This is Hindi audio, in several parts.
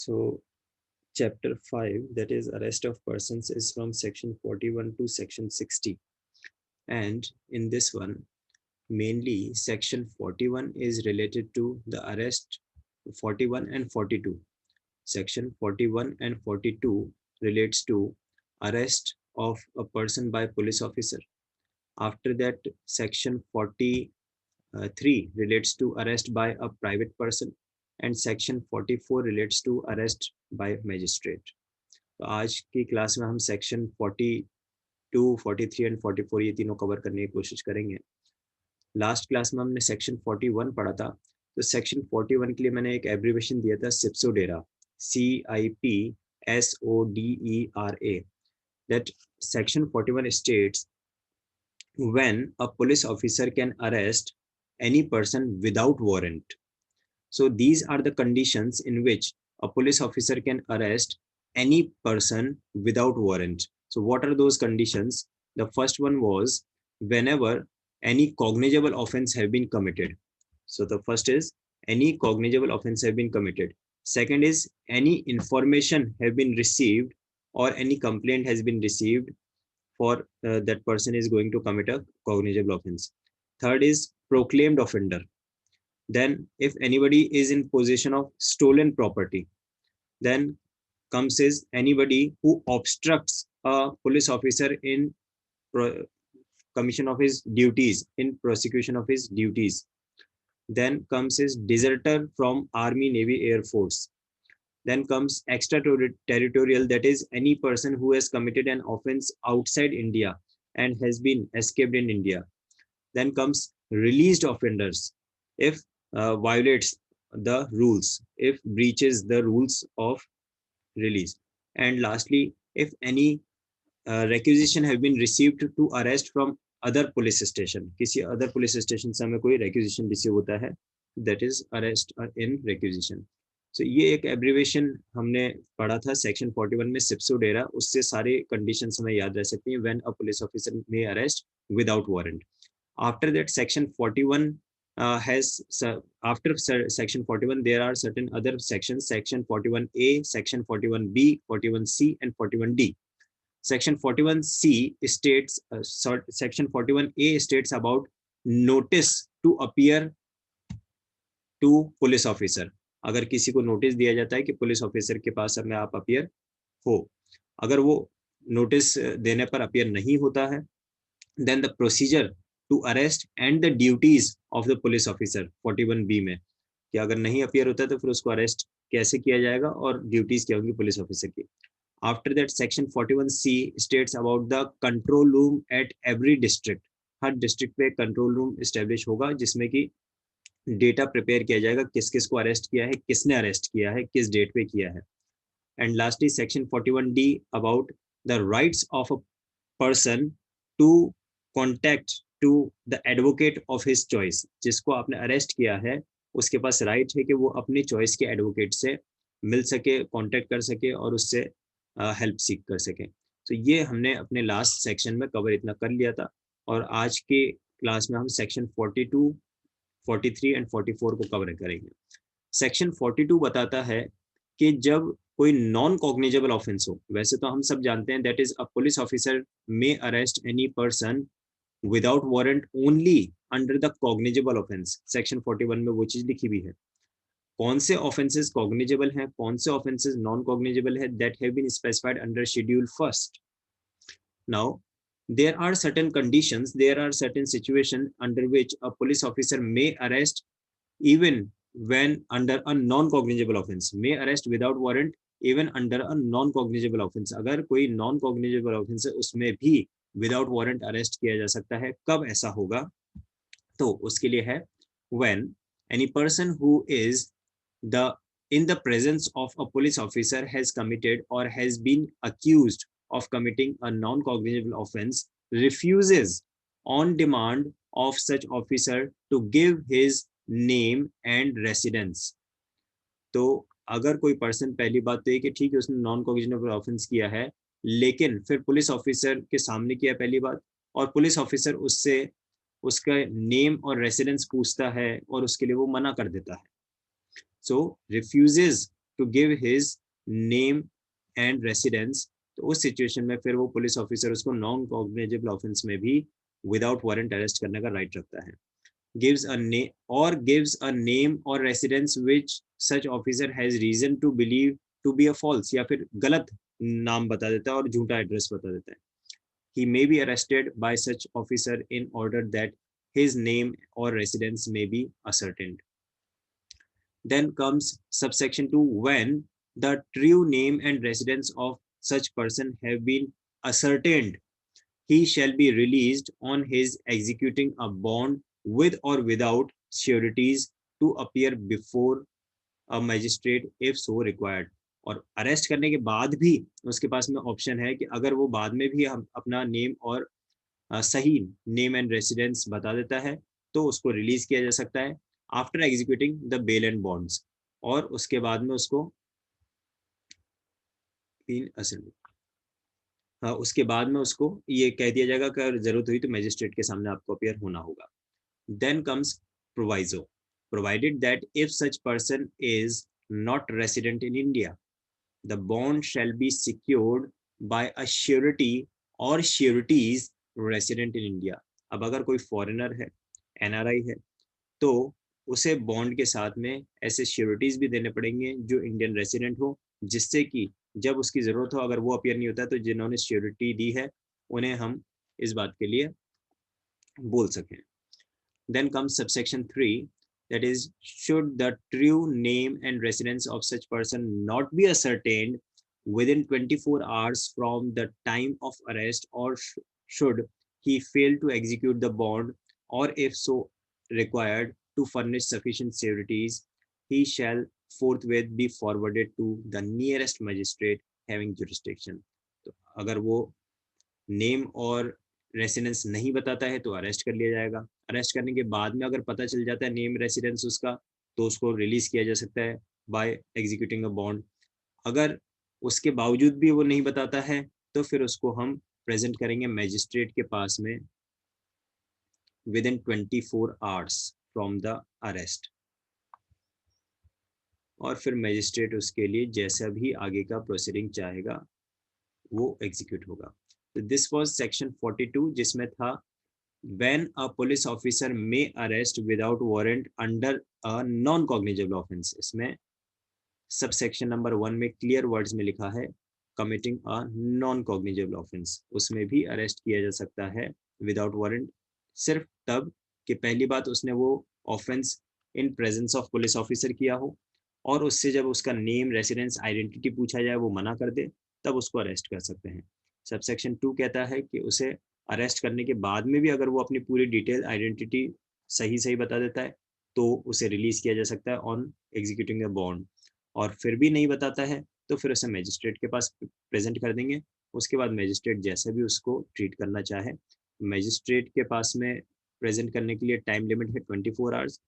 So chapter 5, that is arrest of persons, is from section 41 to section 60. And in this one, mainly section 41 is related to the arrest. 41 and 42. Section 41 and 42 relates to arrest of a person by police officer. After that, section 43 relates to arrest by a private person, and section 44 relates to arrest by magistrate. तो आज की क्लास में हम सेक्शन 42, 43 एंड 44 ये तीनों कवर करने की कोशिश करेंगे. लास्ट क्लास में हमने सेक्शन 41 पढ़ा था. तो सेक्शन 41 के लिए मैंने एक एब्रीविएशन दिया था, सिप्सोडेरा, CIPSODERA. That section 41 states when a police officer can arrest any person without warrant. So these are the conditions in which a police officer can arrest any person without warrant. So what are those conditions? The first one was whenever any cognizable offense have been committed. So the first is any cognizable offense have been committed. Second is any information have been received or any complaint has been received for that person is going to commit a cognizable offense. Third is proclaimed offender. Then if anybody is in possession of stolen property, then comes is anybody who obstructs a police officer in commission of his duties, in prosecution of his duties. Then comes is deserter from Army, Navy, Air Force. Then comes extraterritorial, that is any person who has committed an offense outside India and has been escaped in India. Then comes released offenders, if violates the rules, if breaches the rules of release. And lastly, if any requisition have been received to arrest from other police station, किसी other police station से हमें कोई requisition receive होता है, that is arrest in requisition. So ये एक एब्रीवेशन हमने पढ़ा था सेक्शन 41 में, सिप्सोडेरा. उससे सारे कंडीशंस हमें याद रह सकती हैं when a police officer may arrest without warrant. After that, section 41 after section 41 there are certain other sections, section 41A, section 41B, 41C and 41D. Section 41C states section 41A states about notice to appear to police officer. अगर किसी को नोटिस दिया जाता है कि पुलिस ऑफिसर के पास में आप अपीयर हो, अगर वो नोटिस देने पर अपीयर नहीं होता है, then the procedure to arrest and the duties of the police officer 41B में, कि अगर नहीं अपीयर होता तो फिर उसको अरेस्ट कैसे किया जाएगा और ड्यूटीज क्या होंगी पुलिस ऑफिसर की. After that section 41C states about the control room at every district. Her district पे कंट्रोल रूम एस्टेब्लिश होगा जिसमें कि डेटा प्रिपेयर किया जाएगा, किस किस को अरेस्ट किया है, किसने अरेस्ट किया है, किस डेट पे किया है. And lastly section 41D about the rights of a person to contact to the advocate of his choice. जिसको आपने अरेस्ट किया है उसके पास राइट है कि वो अपनी चॉइस के एडवोकेट से मिल सके, कॉन्टेक्ट कर सके और उससे हेल्प सीख कर सके. तो ये हमने अपने लास्ट सेक्शन में कवर इतना कर लिया था, और आज के क्लास में हम सेक्शन 42, 43 एंड 44 को कवर करेंगे. सेक्शन 42 बताता है कि जब कोई नॉन कॉग्निजेबल ऑफेंस हो, वैसे तो हम सब जानते हैं that is a police officer may arrest any person without warrant only under the cognizable offence. Section 41 में वो चीज लिखी हुई है. कौन से ऑफेंसेस कॉग्निजेबल हैं, कौन से ऑफेंसेस नॉन कॉग्निजेबल है, that have been specified under schedule first. Now there are certain conditions, there are certain situations under which a police officer may arrest even when under a non-cognizable offense, may arrest without warrant even under a non-cognizable offense. अगर कोई non-cognizable offense है उसमें भी without warrant arrest किया जा सकता है. कब ऐसा होगा? तो उसके लिए है when any person who is the in the presence of a police officer has committed or has been accused of committing a non-cognizable offense refuses on demand of such officer to give his name and residence. तो अगर कोई पर्सन, पहली बात तो ये कि ठीक है उसने नॉन कॉग्निजेबल ऑफेंस किया है, लेकिन फिर पुलिस ऑफिसर के सामने किया पहली बात, और पुलिस ऑफिसर उससे उसका नेम और रेसिडेंस पूछता है और उसके लिए वो मना कर देता है. So refuses to give his name and residence, तो उस सिचुएशन में फिर वो पुलिस ऑफिसर उसको नॉन कॉग्निजेबल ऑफेंस में भी विदाउट वारंट अरेस्ट करने का राइट रखता है. gives a name or gives a name or residence which such officer has reason to believe to be a false, या फिर गलत नाम बता देता है और झूठा एड्रेस बता देता है. He may be arrested by such officer in order that his name or residence may be ascertained. Then comes subsection 2, when the true name and residence of such person have been ascertained, he shall be released on his executing a bond with or without sureties to appear before a magistrate if so required. और अरेस्ट करने के बाद भी उसके पास में ऑप्शन है कि अगर वो बाद में भी हम अपना नेम और सही नेम एंड रेसिडेंस बता देता है तो उसको रिलीज किया जा सकता है after executing the bail and bonds, और उसके बाद में उसको उसके बाद में उसको ये कह दिया जाएगा कि अगर जरूरत हुई तो मजिस्ट्रेट के सामने आपको अपीयर होना होगा. Then comes proviso, provided that if such person is not resident in India the bond shall be secured by a surety और श्योरिटीज रेसिडेंट इन इंडिया. अब अगर कोई फॉरेनर है, एनआरआई है, तो उसे बॉन्ड के साथ में ऐसे श्योरिटीज भी देने पड़ेंगे जो इंडियन रेसिडेंट हो, जिससे कि जब उसकी जरूरत हो अगर वो अपीयर नहीं होता तो जिन्होंने श्योरिटी दी है उन्हें हम इस बात के लिए बोल सकें. Then comes subsection 3, that is, should the true name and residence of such person not be ascertained within 24 hours from the time of arrest, or should he fail to execute the bond, or if so required to furnish sufficient sureties, he shall forthwith be forwarded to the nearest magistrate having jurisdiction. तो अगर वो नेम और रेसिडेंस नहीं बताता है तो अरेस्ट कर लिया जाएगा. अरेस्ट करने के बाद में अगर पता चल जाता है नेम रेसिडेंस उसका तो उसको रिलीज किया जा सकता है बाय एग्जीक्यूटिंग अ बॉन्ड. अगर उसके बावजूद भी वो नहीं बताता है तो फिर उसको हम प्रेजेंट करेंगे मैजिस्ट्रेट के पास में with in 24 hours from the arrest, और फिर मैजिस्ट्रेट उसके लिए जैसा भी आगे का प्रोसीडिंग चाहेगा वो एग्जीक्यूट होगा. दिस वाज सेक्शन 42 जिसमें था when a police officer may arrest without warrant under a non cognizable offense. इसमें सब सेक्शन नंबर 1 में क्लियर वर्ड्स में लिखा है committing a non cognizable offense, उसमें भी अरेस्ट किया जा सकता है विदाउट वारंट सिर्फ तब कि पहली बात उसने वो offence in presence of police officer किया हो और उससे जब उसका नेम रेसिडेंस आइडेंटिटी पूछा जाए वो मना कर दे तब उसको अरेस्ट कर सकते हैं. सबसेक्शन 2 कहता है कि उसे अरेस्ट करने के बाद में भी अगर वो अपनी पूरी डिटेल आइडेंटिटी सही बता देता है तो उसे रिलीज किया जा सकता है ऑन एग्जीक्यूटिंग द बॉन्ड, और फिर भी नहीं बताता है तो फिर उसे मैजिस्ट्रेट के पास प्रेजेंट कर देंगे. उसके बाद मैजिस्ट्रेट जैसे भी उसको ट्रीट करना चाहे, मैजिस्ट्रेट के पास में प्रेजेंट करने के लिए टाइम लिमिट है 24 आवर्स,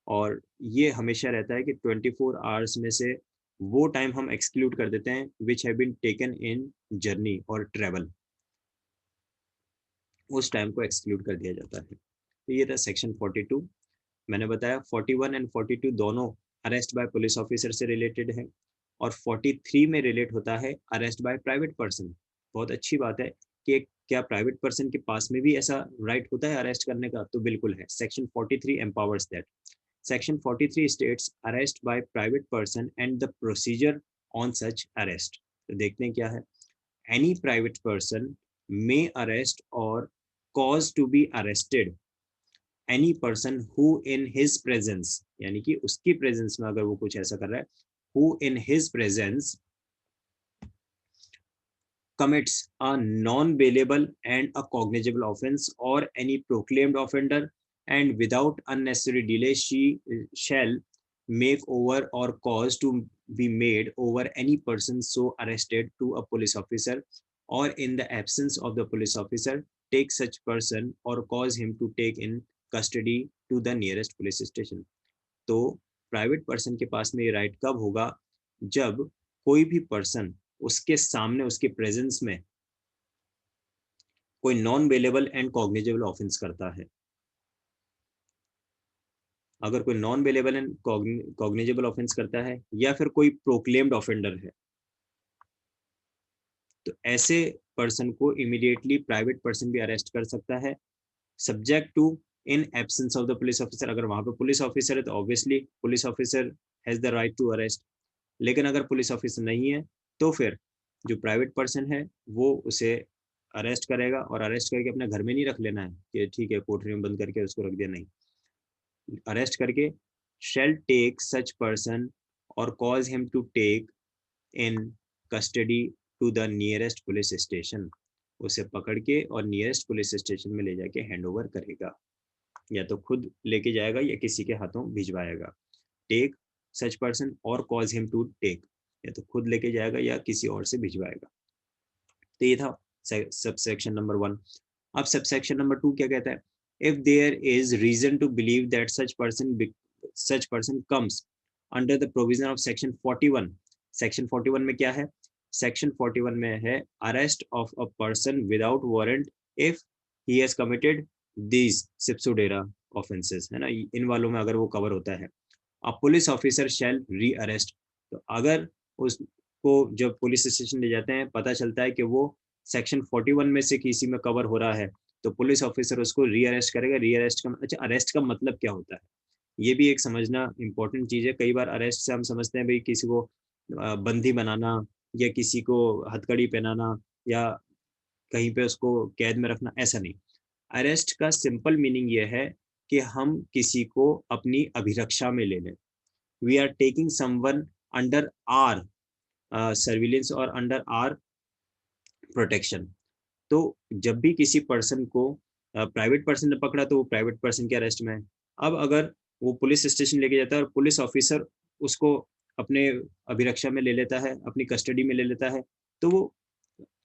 और ये हमेशा रहता है कि 24 आवर्स में से वो टाइम हम एक्सक्लूड कर देते हैं which have been taken in journey और ट्रेवल, उस टाइम को एक्सक्लूड कर दिया जाता है. तो ये था सेक्शन 42. मैंने बताया 41 एंड 42 दोनों अरेस्ट बाय पुलिस ऑफिसर से रिलेटेड है, और 43 में रिलेट होता है अरेस्ट बाय प्राइवेट पर्सन. बहुत अच्छी बात है कि क्या प्राइवेट पर्सन के पास में भी ऐसा राइट होता है अरेस्ट करने का, तो बिल्कुल है. Section 43 empowers that. Section 43 states arrest by private person and the procedure on such arrest. तो देखते हैं क्या है. Any private person may arrest और cause to be arrested any person who in his presence, यानी कि उसकी presence में अगर वो कुछ ऐसा कर रहा है, who in his presence commits a non-bailable and a cognizable offense or any proclaimed offender, and without unnecessary delay she shall make over or cause to be made over any person so arrested to a police officer, or in the absence of the police officer take such person or cause him to take in custody to the nearest police station. तो प्राइवेट पर्सन के पास में ये राइट कब होगा, जब कोई भी पर्सन उसके सामने उसके प्रेजेंस में कोई non bailable and cognizable offence करता है. अगर कोई non bailable and cognizable offence करता है या फिर कोई प्रोक्लेम्ड ऑफेंडर है, तो ऐसे पर्सन को इमीडिएटली प्राइवेट पर्सन भी अरेस्ट कर सकता है, subject to in absence of the police officer. अगर वहां पे पुलिस ऑफिसर है तो obviously police officer has the right to arrest, लेकिन अगर पुलिस ऑफिसर नहीं है तो फिर जो प्राइवेट पर्सन है वो उसे अरेस्ट करेगा, और अरेस्ट करके अपने घर में नहीं रख लेना है कि ठीक है कोठरी में बंद करके उसको रख दिया, नहीं, अरेस्ट करके shall take such person or cause him to take in custody to the nearest police station, उसे पकड़ के और नियरेस्ट पुलिस स्टेशन में ले जाके हैंड ओवर करेगा, या तो खुद लेके जाएगा या किसी के हाथों भिजवाएगा। टेक सच पर्सन और कॉज हिम टू टेक, या तो खुद लेके जाएगा या किसी और से भिजवाएगा। तो ये था सबसेक्शन नंबर 1। अब सबसेक्शन नंबर 2 क्या कहता है? If there is reason to believe that such person comes under the provision of section 41। Section 41 में क्या है? सेक्शन 41 में है arrest of a person without warrant if he has committed these सिप्सोडेरा ऑफेंसेस, है ना, इन वालों में अगर वो कवर होता है। अ पुलिस ऑफिसर शैल री अरेस्ट, तो अगर उसको जब पुलिस स्टेशन ले जाते हैं पता चलता है कि वो सेक्शन 41 में से किसी में कवर हो रहा है, तो पुलिस ऑफिसर उसको री अरेस्ट करेगा। री अरेस्ट का अच्छा, अरेस्ट का मतलब क्या होता है ये भी एक समझना इंपॉर्टेंट चीज है। कई बार अरेस्ट से हम समझते हैं भाई किसी को बंदी बनाना या किसी को हथकड़ी पहनाना या कहीं पे उसको कैद में रखना, ऐसा नहीं। अरेस्ट का सिंपल मीनिंग ये है कि हम किसी को अपनी अभिरक्षा में ले लें। We are taking someone under our surveillance और अंडर आर प्रोटेक्शन। तो जब भी किसी पर्सन को प्राइवेट पर्सन ने पकड़ा तो वो प्राइवेट पर्सन के अरेस्ट में है। अब अगर वो पुलिस स्टेशन लेके जाता है और पुलिस ऑफिसर उसको अपने अभिरक्षा में ले लेता है, अपनी कस्टडी में ले लेता है, तो वो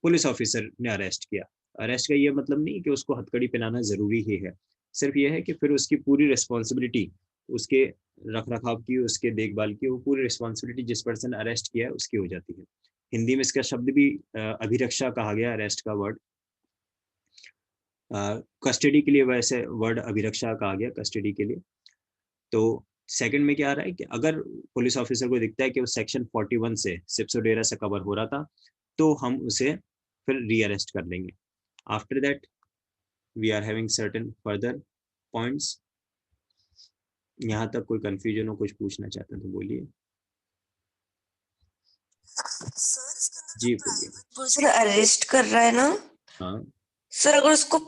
पुलिस ऑफिसर ने अरेस्ट किया। अरेस्ट का ये मतलब नहीं कि उसको हथकड़ी पहनाना जरूरी ही है, सिर्फ ये है कि फिर उसकी पूरी रिस्पॉन्सिबिलिटी, उसके रख रखाव की, उसके देखभाल की, वो पूरी रिस्पॉन्सिबिलिटी जिस पर्सन ने अरेस्ट किया है उसकी हो जाती है। हिंदी में इसका शब्द भी अभिरक्षा कहा गया, अरेस्ट का वर्ड। कस्टडी के लिए वैसे वर्ड अभिरक्षा कहा गया, कस्टडी के लिए। तो सेकंड में क्या आ रहा है कि अगर पुलिस ऑफिसर को दिखता है कि वो सेक्शन 41 से सिप्सोडेरा से कवर हो रहा था, तो हम उसे फिर री अरेस्ट कर लेंगे। After that we are having certain further points. यहाँ तक कोई कंफ्यूजन हो, कुछ पूछना चाहते हैं तो बोलिए। जी बोलिए। पर्सन अरेस्ट कर रहा है ना हाँ सर, अगर उसको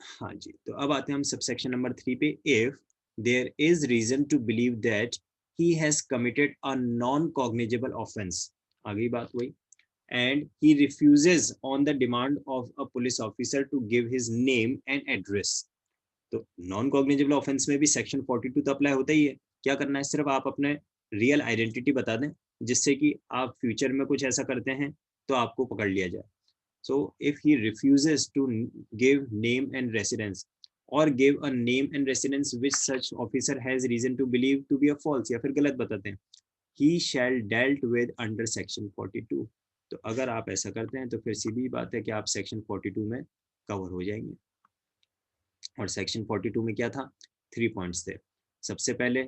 हाँ जी, तो अब आते हैं हम सबसेक्शन नंबर 3 पे। If there is reason to believe that he has committed a non cognizable offence, आ गई बात वही, and he refuses on the demand of a police officer to give his name and address। तो नॉन कॉग्निजेबल ऑफेंस में भी सेक्शन 42 तो अप्लाई होता ही है। क्या करना है? सिर्फ आप अपने रियल आइडेंटिटी बता दें, जिससे कि आप फ्यूचर में कुछ ऐसा करते हैं तो आपको पकड़ लिया जाए। So if he refuses to give name and residence or give a name and residence which such officer has reason to believe to be a false, या फिर गलत बताते हैं, he shall dealt with under section 42। तो अगर आप ऐसा करते हैं तो फिर सीधी बात है कि आप सेक्शन 42 में कवर हो जाएंगे। और सेक्शन 42 में क्या था? 3 पॉइंट्स थे। सबसे पहले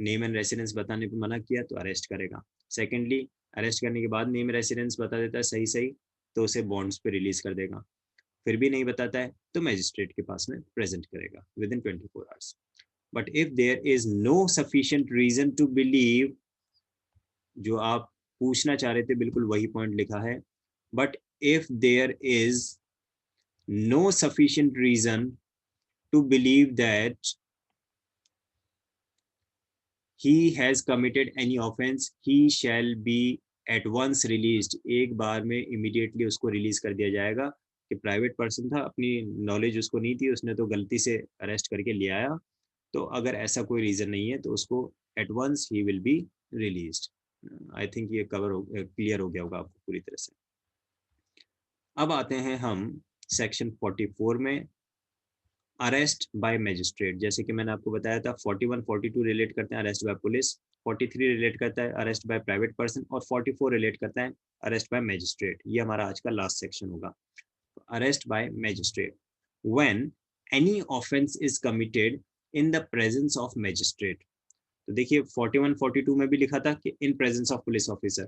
नेम एंड रेसिडेंस बताने पे मना किया तो अरेस्ट करेगा। सेकेंडली अरेस्ट करने के बाद नेम रेसिडेंस बता देता है सही सही, तो उसे बॉन्ड्स पे रिलीज कर देगा। फिर भी नहीं बताता है तो मैजिस्ट्रेट के पास में प्रेजेंट करेगा within 24 hours. But if there is no sufficient reason to believe, जो आप पूछना चाह रहे थे बिल्कुल वही पॉइंट लिखा है। But if there is no sufficient reason to believe that he has committed any offense, he shall be at once released। एक बार में immediately उसको रिलीज कर दिया जाएगा कि प्राइवेट पर्सन था, अपनी नॉलेज उसको नहीं थी, उसने तो गलती से अरेस्ट करके ले आया। तो अगर ऐसा कोई रीजन नहीं है तो उसको एट वंस ही will be released. I think ये कवर हो क्लियर हो गया होगा आपको पूरी तरह से। अब आते हैं हम सेक्शन 44 में, अरेस्ट बाय मैजिस्ट्रेट। जैसे कि मैंने आपको बताया था 41 42 रिलेट करते हैं अरेस्ट बाय पुलिस, 43 रिलेट करता है अरेस्ट बाय प्राइवेट पर्सन, और 44 रिलेट करता है अरेस्ट बाय मैजिस्ट्रेट। ये हमारा आज का लास्ट सेक्शन होगा, arrest bye magistrate. When any offense is committed in the presence of magistrate. तो देखिए 41 42 में भी लिखा था कि in presence of police officer,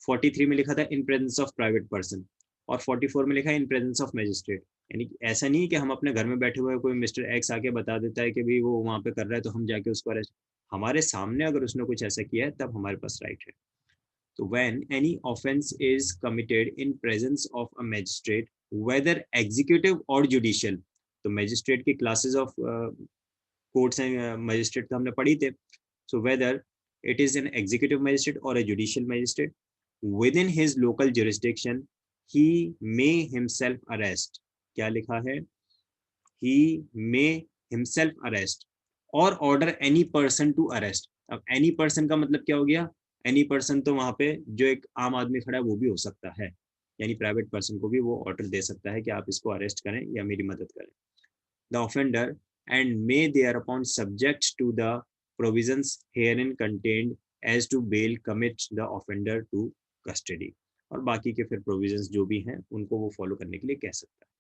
43 में लिखा था in presence of private person, और 44 में लिखा है in presence of magistrate. यानी ऐसा नहीं कि हम अपने घर में बैठे हुए कोई मिस्टर एक्स आके बता देता है कि भाई वो वहां पे कर रहा है तो हम जाके उसको अरेस्ट, हमारे सामने अगर उसने कुछ ऐसा किया है तब हमारे पास राइट है. So when any offense is committed in presence of a magistrate, whether executive or judicial, तो magistrate की classes of courts and magistrate तो हमने पढ़ी थे. So whether it is an executive magistrate or a judicial magistrate, within his local jurisdiction, he may himself arrest. क्या लिखा है? He may himself arrest or order any person to arrest. अब any person का मतलब क्या हो गया? एनी पर्सन तो वहां पे जो एक आम आदमी खड़ा है वो भी हो सकता है, यानी प्राइवेट पर्सन को भी वो ऑर्डर दे सकता है कि आप इसको अरेस्ट करें या मेरी मदद करें. The offender and may thereupon subject to the provisions herein contained as to bail commit the offender to custody. और बाकी के फिर प्रोविजंस जो भी हैं उनको वो फॉलो करने के लिए कह सकता है.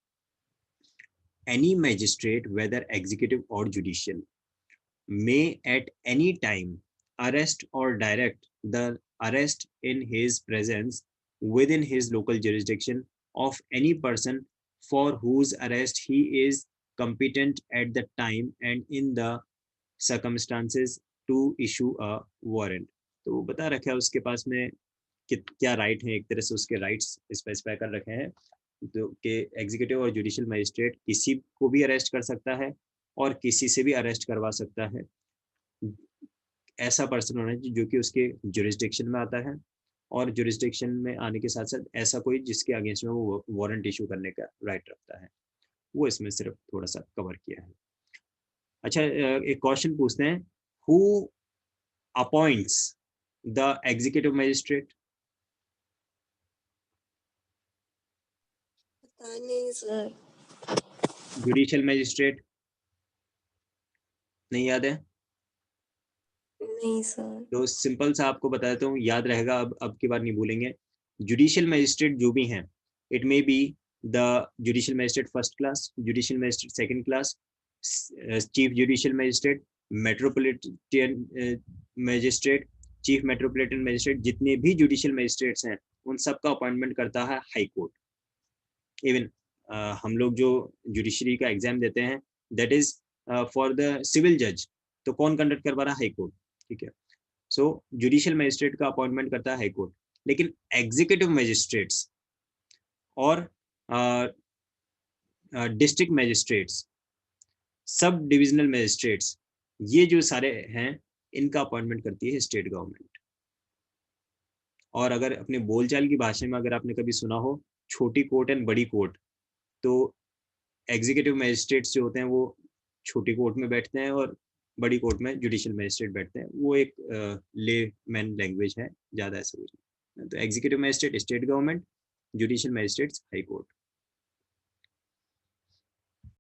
एनी मैजिस्ट्रेट वेदर एग्जीक्यूटिव और judicial may at any time arrest or direct the arrest in his presence within his local jurisdiction of any person for whose arrest he is competent at the time and in the circumstances to issue a warrant. तो बता रखा है उसके पास में क्या राइट है, एक तरह से उसके राइट्स स्पेसिफाई कर रखे हैं. तो कि एग्जीक्यूटिव और जुडिशियल मजिस्ट्रेट किसी को भी अरेस्ट कर सकता है और किसी से भी अरेस्ट करवा सकता है. ऐसा पर्सन होना चाहिए जो कि उसके जुरिस्डिक्शन में आता है, और जुरिस्डिक्शन में आने के साथ साथ ऐसा कोई जिसके अगेंस्ट में वो वारंट इशू करने का राइट रखता है. वो इसमें सिर्फ थोड़ा सा कवर किया है. अच्छा, एक क्वेश्चन पूछते हैं, who appoints the executive magistrate? पता नहीं सर. जुडिशियल मजिस्ट्रेट नहीं याद है? नहीं सर. तो सिंपल सा आपको बता देता हूँ, याद रहेगा, अब की बार नहीं भूलेंगे. जुडिशियल मजिस्ट्रेट जो भी हैं, it may be the judicial magistrate first class, judicial magistrate second class, chief judicial magistrate, metropolitan magistrate, chief metropolitan magistrate, जितने भी जुडिशियल मजिस्ट्रेट्स हैं उन सब का अपॉइंटमेंट करता है हाई कोर्ट. इवन हम लोग जो जुडिशरी का एग्जाम देते हैं that is for the civil जज, तो कौन कंडक्ट करवा रहा है? High court. ठीक है. सो जुडिशियल मजिस्ट्रेट का अपॉइंटमेंट करता है हाई कोर्ट, लेकिन एग्जीक्यूटिव मजिस्ट्रेट्स और district magistrates, sub divisional magistrates, ये जो सारे हैं इनका अपॉइंटमेंट करती है स्टेट गवर्नमेंट. और अगर अपने बोलचाल की भाषा में अगर आपने कभी सुना हो छोटी कोर्ट एंड बड़ी कोर्ट, तो एग्जीक्यूटिव मजिस्ट्रेट्स जो होते हैं वो छोटी कोर्ट में बैठते हैं और बड़ी कोर्ट में जुडिशियल मजिस्ट्रेट बैठते हैं. वो एक ले मैन लैंग्वेज है, ज़्यादा ऐसा कुछ नहीं. तो executive magistrate state government, judicial magistrates high court.